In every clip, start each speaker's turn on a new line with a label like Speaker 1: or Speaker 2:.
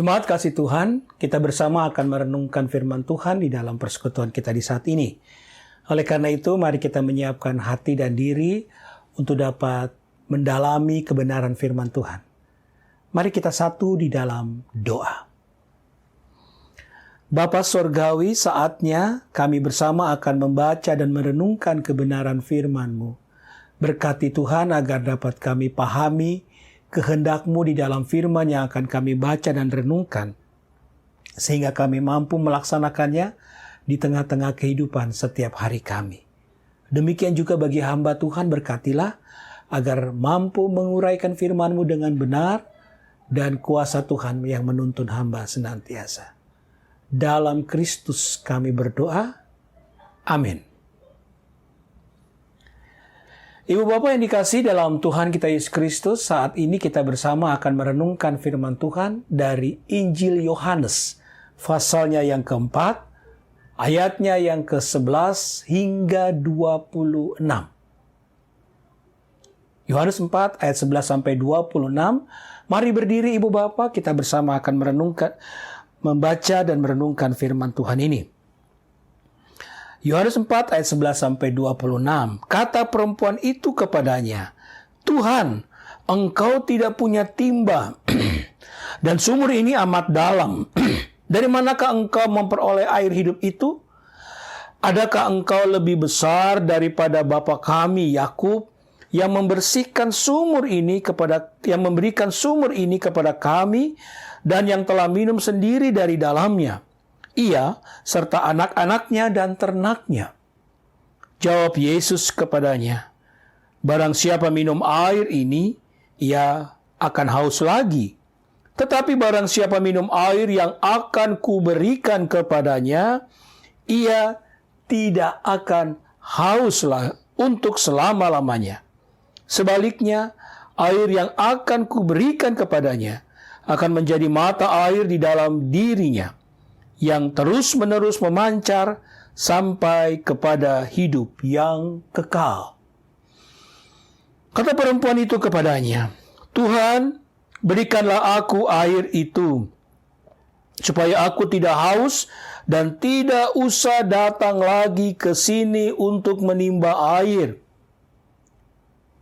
Speaker 1: Jemaat kasih Tuhan, kita bersama akan merenungkan firman Tuhan di dalam persekutuan kita di saat ini. Oleh karena itu, mari kita menyiapkan hati dan diri untuk dapat mendalami kebenaran firman Tuhan. Mari kita satu di dalam doa. Bapa Sorgawi, saatnya kami bersama akan membaca dan merenungkan kebenaran firman-Mu. Berkati Tuhan agar dapat kami pahami kehendak-Mu di dalam firman yang akan kami baca dan renungkan, sehingga kami mampu melaksanakannya di tengah-tengah kehidupan setiap hari kami. Demikian juga bagi hamba Tuhan, berkatilah agar mampu menguraikan firman-Mu dengan benar dan kuasa Tuhan yang menuntun hamba senantiasa. Dalam Kristus kami berdoa. Amin. Ibu Bapak yang dikasihi dalam Tuhan kita Yesus Kristus, saat ini kita bersama akan merenungkan firman Tuhan dari Injil Yohanes, pasalnya yang keempat, ayatnya yang ke-11 hingga 26. Yohanes 4 ayat 11 sampai 26. Mari berdiri Ibu Bapak, kita bersama akan membaca dan merenungkan firman Tuhan ini. Yohanes 4 ayat 11 sampai 26. Kata perempuan itu kepadanya, "Tuhan, engkau tidak punya timba dan sumur ini amat dalam. Dari manakah engkau memperoleh air hidup itu? Adakah engkau lebih besar daripada bapa kami Yakub yang memberikan sumur ini kepada kami dan yang telah minum sendiri dari dalamnya, ia serta anak-anaknya dan ternaknya?" Jawab Yesus kepadanya, "Barang siapa minum air ini, ia akan haus lagi. Tetapi barang siapa minum air yang akan kuberikan kepadanya, ia tidak akan haus untuk selama-lamanya. Sebaliknya, air yang akan kuberikan kepadanya akan menjadi mata air di dalam dirinya, yang terus-menerus memancar sampai kepada hidup yang kekal." Kata perempuan itu kepadanya, "Tuhan, berikanlah aku air itu, supaya aku tidak haus dan tidak usah datang lagi ke sini untuk menimba air."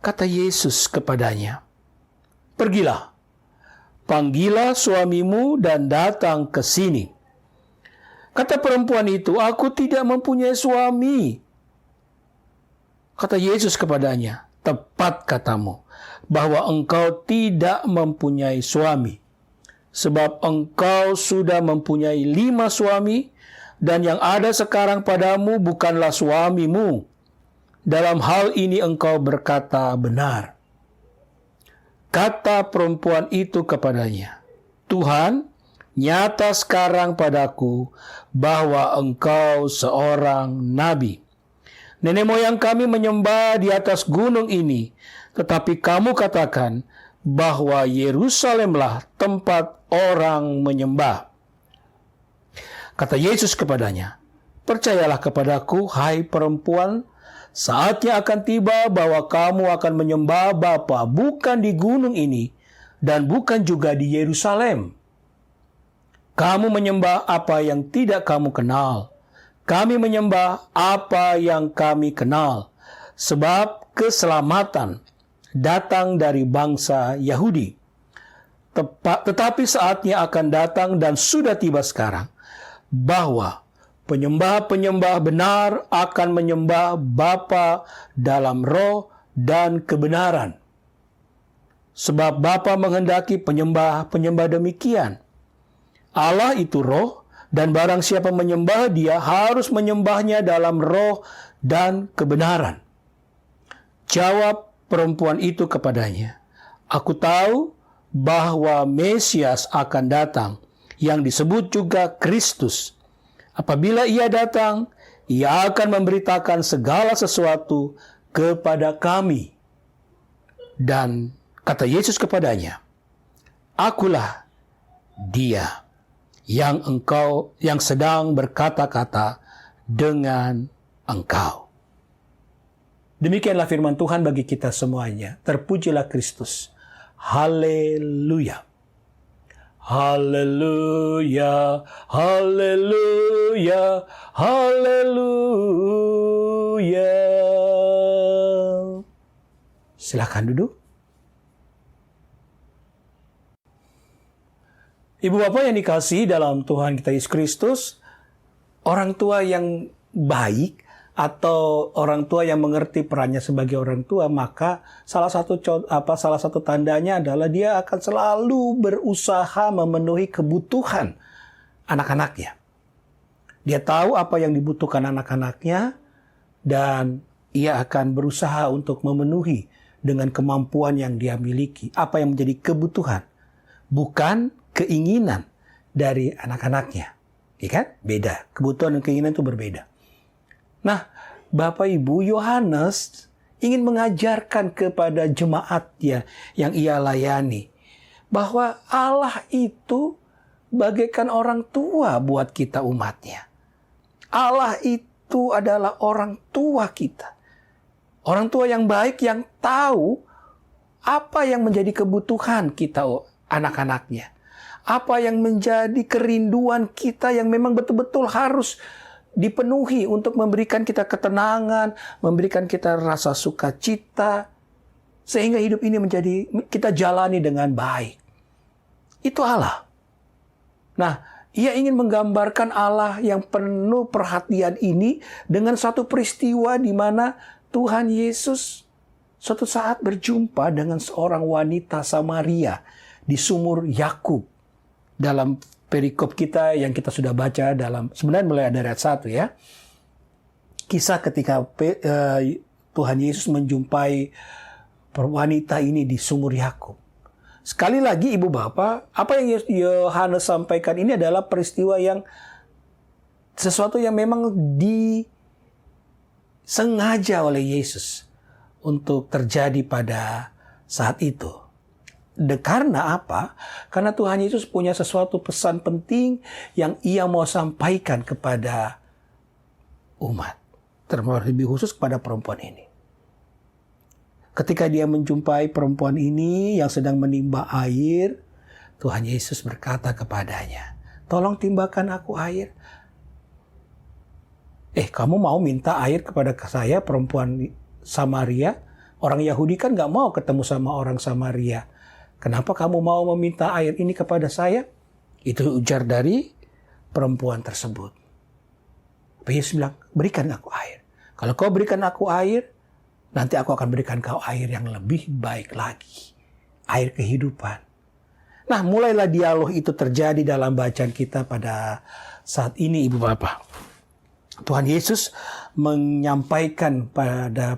Speaker 1: Kata Yesus kepadanya, "Pergilah, panggillah suamimu dan datang ke sini." Kata perempuan itu, "Aku tidak mempunyai suami." Kata Yesus kepadanya, "Tepat katamu, bahwa engkau tidak mempunyai suami. Sebab engkau sudah mempunyai 5 suami, dan yang ada sekarang padamu bukanlah suamimu. Dalam hal ini engkau berkata benar." Kata perempuan itu kepadanya, "Tuhan, nyata sekarang padaku bahwa engkau seorang nabi. Nenek moyang kami menyembah di atas gunung ini, tetapi kamu katakan bahwa Yerusalemlah tempat orang menyembah." Kata Yesus kepadanya, "Percayalah kepadaku, hai perempuan, saatnya akan tiba bahwa kamu akan menyembah Bapa bukan di gunung ini dan bukan juga di Yerusalem. Kamu menyembah apa yang tidak kamu kenal. Kami menyembah apa yang kami kenal, sebab keselamatan datang dari bangsa Yahudi. Tetapi saatnya akan datang dan sudah tiba sekarang, bahwa penyembah-penyembah benar akan menyembah Bapa dalam roh dan kebenaran. Sebab Bapa menghendaki penyembah-penyembah demikian. Allah itu roh, dan barang siapa menyembah Dia harus menyembahnya dalam roh dan kebenaran." Jawab perempuan itu kepadanya, "Aku tahu bahwa Mesias akan datang, yang disebut juga Kristus. Apabila Ia datang, Ia akan memberitakan segala sesuatu kepada kami." Dan kata Yesus kepadanya, "Akulah Dia yang sedang berkata-kata dengan engkau." Demikianlah firman Tuhan bagi kita semuanya. Terpujilah Kristus. Haleluya. Haleluya, haleluya, haleluya. Silakan duduk. Ibu bapak yang dikasihi dalam Tuhan kita Yesus Kristus, orang tua yang baik atau orang tua yang mengerti perannya sebagai orang tua, maka salah satu tandanya adalah dia akan selalu berusaha memenuhi kebutuhan anak-anaknya. Dia tahu apa yang dibutuhkan anak-anaknya dan ia akan berusaha untuk memenuhi dengan kemampuan yang dia miliki, apa yang menjadi kebutuhan, bukan keinginan dari anak-anaknya. Ya kan? Beda. Kebutuhan dan keinginan itu berbeda. Nah, Bapak Ibu, Yohanes ingin mengajarkan kepada jemaatnya yang ia layani bahwa Allah itu bagaikan orang tua buat kita umatnya. Allah itu adalah orang tua kita. Orang tua yang baik yang tahu apa yang menjadi kebutuhan kita anak-anaknya. Apa yang menjadi kerinduan kita yang memang betul-betul harus dipenuhi untuk memberikan kita ketenangan, memberikan kita rasa sukacita, sehingga hidup ini menjadi kita jalani dengan baik. Itu Allah. Nah, ia ingin menggambarkan Allah yang penuh perhatian ini dengan satu peristiwa di mana Tuhan Yesus suatu saat berjumpa dengan seorang wanita Samaria di sumur Yakub. Dalam perikop kita yang kita sudah baca sebenarnya mulai dari ayat 1 ya. Kisah ketika Tuhan Yesus menjumpai wanita ini di sumur Yakub. Sekali lagi Ibu Bapak, apa yang Yohanes sampaikan ini adalah peristiwa yang sesuatu yang memang disengaja oleh Yesus untuk terjadi pada saat itu. Karena apa? Karena Tuhan Yesus punya sesuatu pesan penting yang ia mau sampaikan kepada umat. Terlebih khusus kepada perempuan ini. Ketika dia menjumpai perempuan ini yang sedang menimba air, Tuhan Yesus berkata kepadanya, "Tolong timbakan aku air." Kamu mau minta air kepada saya, perempuan Samaria? Orang Yahudi kan gak mau ketemu sama orang Samaria. Kenapa kamu mau meminta air ini kepada saya? Itu ujar dari perempuan tersebut. Yesus bilang, berikan aku air. Kalau kau berikan aku air, nanti aku akan berikan kau air yang lebih baik lagi. Air kehidupan. Nah, mulailah dialog itu terjadi dalam bacaan kita pada saat ini, Ibu Bapak. Tuhan Yesus menyampaikan kepada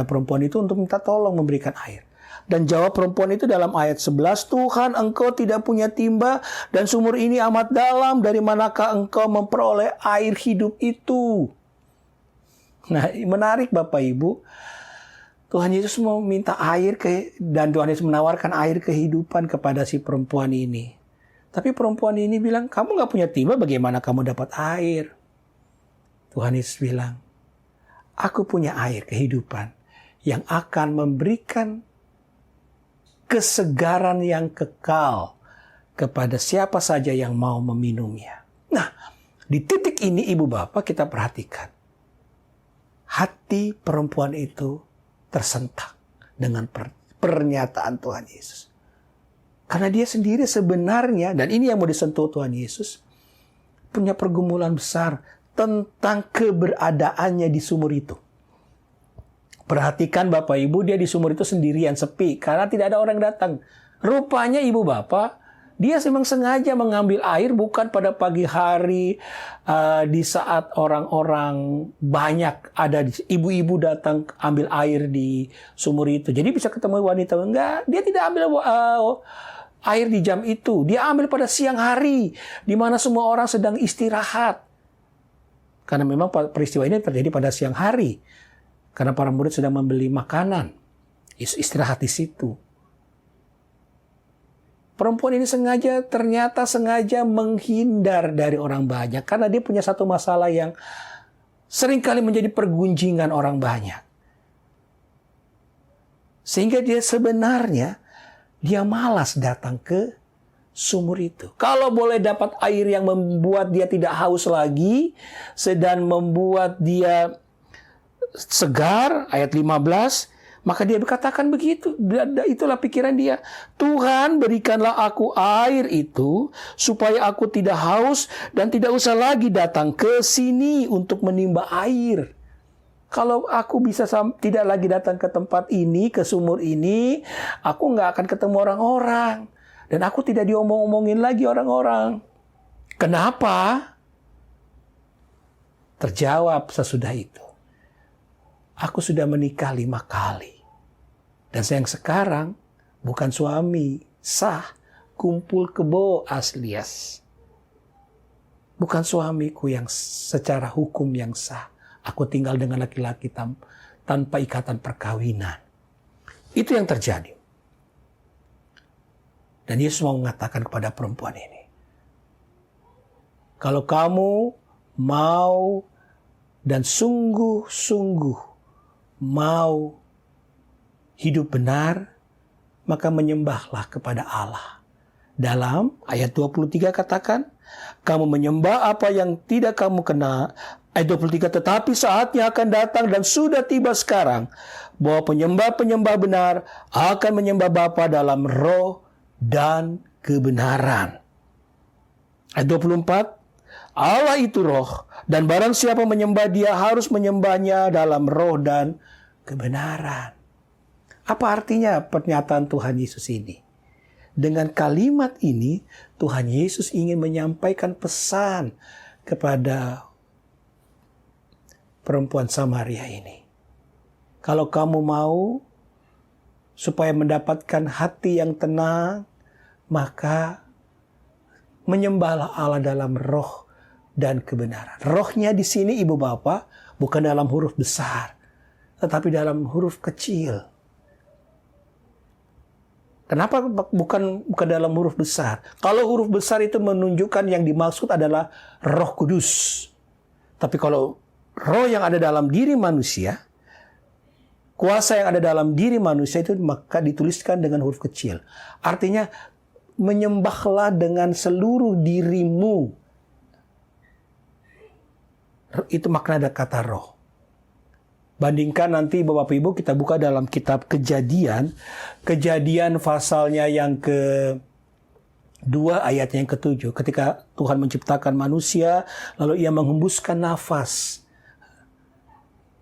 Speaker 1: perempuan itu untuk minta tolong memberikan air. Dan jawab perempuan itu dalam ayat 11, "Tuhan, engkau tidak punya timba dan sumur ini amat dalam. Dari manakah engkau memperoleh air hidup itu?" Nah, menarik Bapak Ibu. Tuhan Yesus mau minta air dan Tuhan Yesus menawarkan air kehidupan kepada si perempuan ini. Tapi perempuan ini bilang, "Kamu gak punya timba, bagaimana kamu dapat air?" Tuhan Yesus bilang, "Aku punya air kehidupan yang akan memberikan kesegaran yang kekal kepada siapa saja yang mau meminumnya." Nah, di titik ini Ibu Bapak kita perhatikan. Hati perempuan itu tersentak dengan pernyataan Tuhan Yesus. Karena dia sendiri sebenarnya, dan ini yang mau disentuh Tuhan Yesus, punya pergumulan besar tentang keberadaannya di sumur itu. Perhatikan Bapak Ibu, dia di sumur itu sendirian, sepi, karena tidak ada orang datang. Rupanya Ibu Bapak, dia memang sengaja mengambil air bukan pada pagi hari, di saat orang-orang banyak ada, ibu-ibu datang ambil air di sumur itu. Jadi bisa ketemu wanita. Enggak, dia tidak ambil air di jam itu. Dia ambil pada siang hari, di mana semua orang sedang istirahat. Karena memang peristiwa ini terjadi pada siang hari. Karena para murid sedang membeli makanan. Istirahat di situ. Perempuan ini ternyata sengaja menghindar dari orang banyak. Karena dia punya satu masalah yang seringkali menjadi pergunjingan orang banyak. Sehingga dia sebenarnya, dia malas datang ke sumur itu. Kalau boleh dapat air yang membuat dia tidak haus lagi, dan membuat dia segar, ayat 15, maka dia berkatakan begitu. Itulah pikiran dia. Tuhan, berikanlah aku air itu, supaya aku tidak haus dan tidak usah lagi datang ke sini untuk menimba air. Kalau aku bisa tidak lagi datang ke tempat ini, ke sumur ini, aku nggak akan ketemu orang-orang. Dan aku tidak diomong-omongin lagi orang-orang. Kenapa? Terjawab sesudah itu. Aku sudah menikah 5 kali. Dan saya yang sekarang bukan suami sah, kumpul kebo aslias. Bukan suamiku yang secara hukum yang sah. Aku tinggal dengan laki-laki tanpa ikatan perkawinan. Itu yang terjadi. Dan Yesus mau mengatakan kepada perempuan ini, kalau kamu mau dan sungguh-sungguh mau hidup benar, maka menyembahlah kepada Allah. Dalam ayat 23 katakan, kamu menyembah apa yang tidak kamu kenal. Ayat 23, tetapi saatnya akan datang dan sudah tiba sekarang, bahwa penyembah-penyembah benar akan menyembah Bapa dalam roh dan kebenaran. Ayat 24, Allah itu roh, dan barang siapa menyembah dia harus menyembahnya dalam roh dan kebenaran. Apa artinya pernyataan Tuhan Yesus ini? Dengan kalimat ini, Tuhan Yesus ingin menyampaikan pesan kepada perempuan Samaria ini. Kalau kamu mau supaya mendapatkan hati yang tenang, maka menyembahlah Allah dalam roh dan kebenaran. Rohnya di sini Ibu Bapak bukan dalam huruf besar, tetapi dalam huruf kecil. Kenapa bukan dalam huruf besar? Kalau huruf besar itu menunjukkan yang dimaksud adalah Roh Kudus. Tapi kalau roh yang ada dalam diri manusia, kuasa yang ada dalam diri manusia itu maka dituliskan dengan huruf kecil. Artinya menyembahlah dengan seluruh dirimu. Itu makna dari kata roh. Bandingkan nanti Bapak Ibu kita buka dalam kitab Kejadian. Kejadian pasalnya yang ke-2 ayatnya yang ke-7. Ketika Tuhan menciptakan manusia, lalu ia menghembuskan nafas.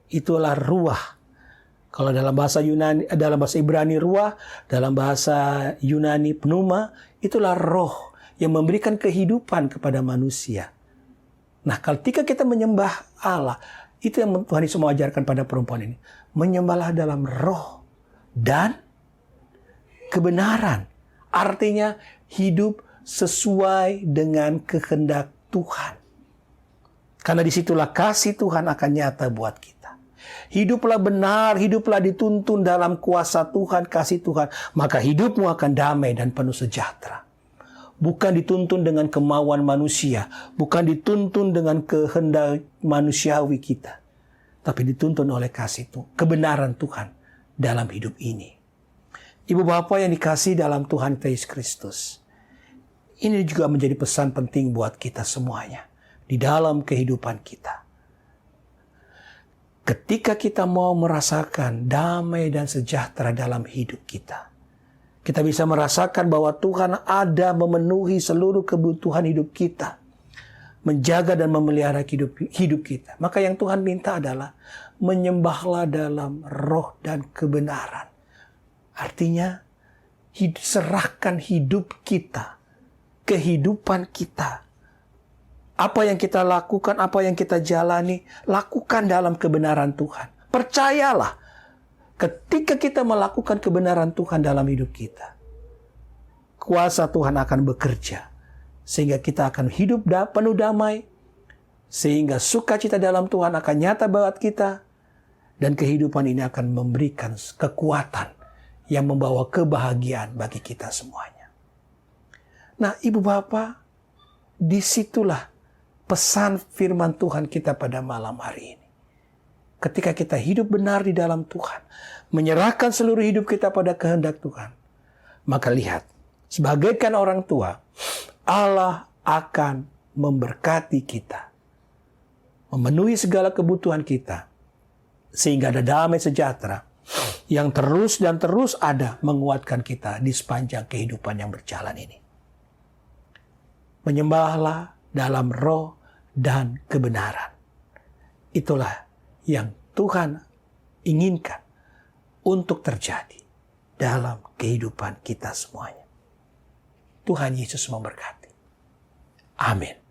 Speaker 1: Itulah ruah. Kalau dalam bahasa Yunani, dalam bahasa Ibrani ruah, dalam bahasa Yunani pneuma, itulah roh yang memberikan kehidupan kepada manusia. Nah, ketika kita menyembah Allah, itu yang Tuhan Yesus mau ajarkan pada perempuan ini. Menyembahlah dalam roh dan kebenaran. Artinya hidup sesuai dengan kehendak Tuhan. Karena disitulah kasih Tuhan akan nyata buat kita. Hiduplah benar, hiduplah dituntun dalam kuasa Tuhan, kasih Tuhan. Maka hidupmu akan damai dan penuh sejahtera. Bukan dituntun dengan kemauan manusia. Bukan dituntun dengan kehendak manusiawi kita. Tapi dituntun oleh kasih Tuhan, kebenaran Tuhan dalam hidup ini. Ibu Bapak yang dikasihi dalam Tuhan Yesus Kristus. Ini juga menjadi pesan penting buat kita semuanya. Di dalam kehidupan kita. Ketika kita mau merasakan damai dan sejahtera dalam hidup kita. Kita bisa merasakan bahwa Tuhan ada memenuhi seluruh kebutuhan hidup kita. Menjaga dan memelihara hidup kita. Maka yang Tuhan minta adalah menyembahlah dalam roh dan kebenaran. Artinya serahkan hidup kita. Kehidupan kita. Apa yang kita lakukan, apa yang kita jalani, lakukan dalam kebenaran Tuhan. Percayalah. Ketika kita melakukan kebenaran Tuhan dalam hidup kita, kuasa Tuhan akan bekerja. Sehingga kita akan hidup penuh damai. Sehingga sukacita dalam Tuhan akan nyata buat kita. Dan kehidupan ini akan memberikan kekuatan yang membawa kebahagiaan bagi kita semuanya. Nah, Ibu Bapak, disitulah pesan firman Tuhan kita pada malam hari ini. Ketika kita hidup benar di dalam Tuhan, menyerahkan seluruh hidup kita pada kehendak Tuhan, maka lihat, Sebagaikan orang tua, Allah akan memberkati kita, memenuhi segala kebutuhan kita, sehingga ada damai sejahtera yang terus dan terus ada menguatkan kita di sepanjang kehidupan yang berjalan ini. Menyembahlah dalam roh dan kebenaran. Itulah yang Tuhan inginkan untuk terjadi dalam kehidupan kita semuanya. Tuhan Yesus memberkati. Amin.